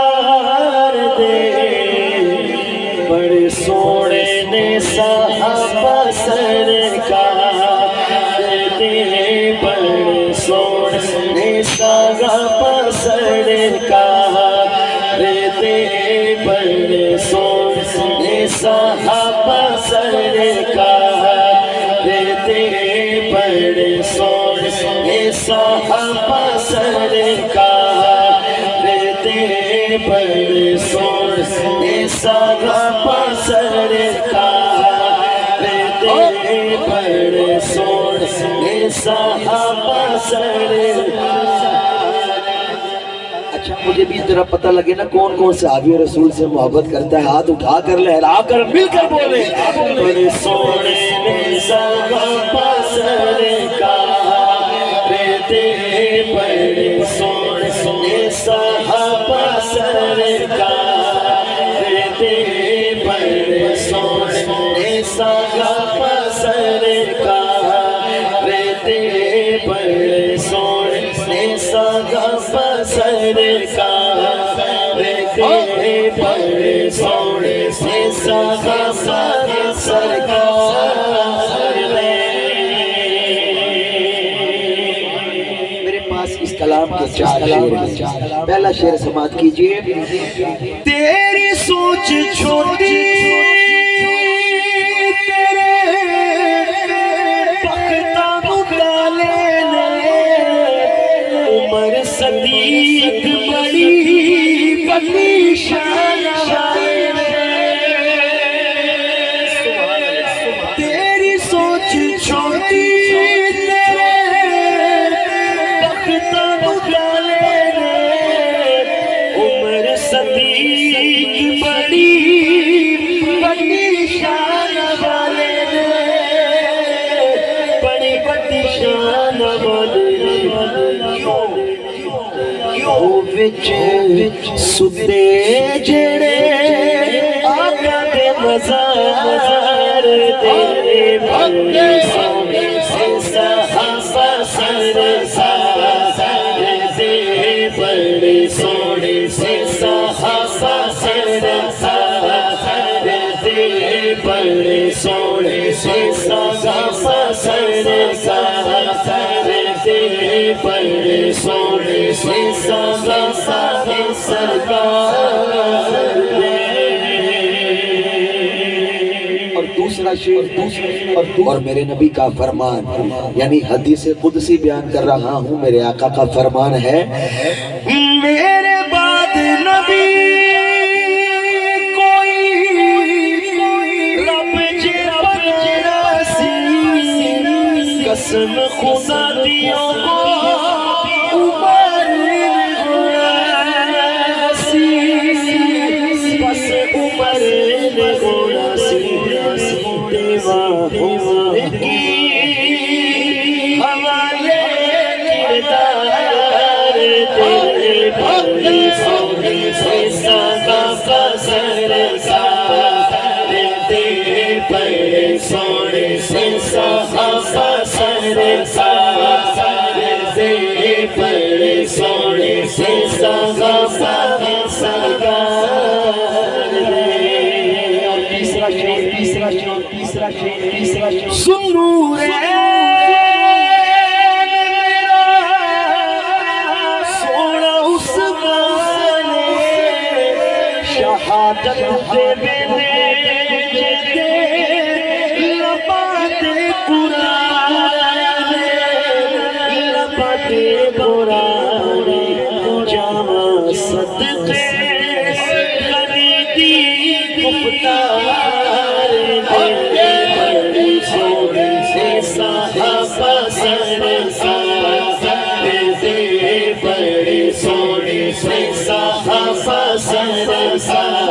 انوار دے بڑے سونے نے صحابہ سرکار دے بڑے سونے نے صحابہ سرکار دے بڑے سونے صحابہ سرکار دے بڑے سونے صحابہ سرکار دے بڑے سونے صحابہ سرکار دے بڑے سونے صحابہ سرکار۔ اچھا مجھے بھی ذرا پتہ لگے نا کون کون صحابی رسول سے محبت کرتا ہے، ہاتھ اٹھا کر لہرا کر مل کر بولے بڑے سونے صحابہ سرکار دے بڑے سونے صحابہ سرکار دے بڑے سونے صحابہ سرکار دے بڑے سونے صحابہ سرکار دے بڑے سونے صحابہ سرکار۔ میرے پاس اس کلام کے 4 شعر ہیں، پہلا شعر سماعت کیجئے۔ تیری سوچ چھوٹی صدیق بڑی بڑی شان تیری سوچ چھوٹی تیرے بخت مغالے عمر صدیق بڑی بڑی شان والے بڑی بڑی شان والے وچ سدے جڑے آقا دے مزار دے بڑے سونے صحابہ سرکار دے بڑے سونے صحابہ سرکار دے بڑے سونے صحابہ سرکار دے بڑے سونے اور دوسرا شعر اور میرے نبی کا فرمان، یعنی حدیث قدسی بیان کر رہا ہوں، میرے آقا کا فرمان ہے میرے بعد نبی کوئی رب جیرا سی قسم خدا دیوں کو سنور سونا عثمان شہادت دے بنے لبات قرآن لبات قرآن جامع صدقے خریدی گفتار دے بڑے سونے صحابہ سرکار دے بڑے سونے صحابہ سرکار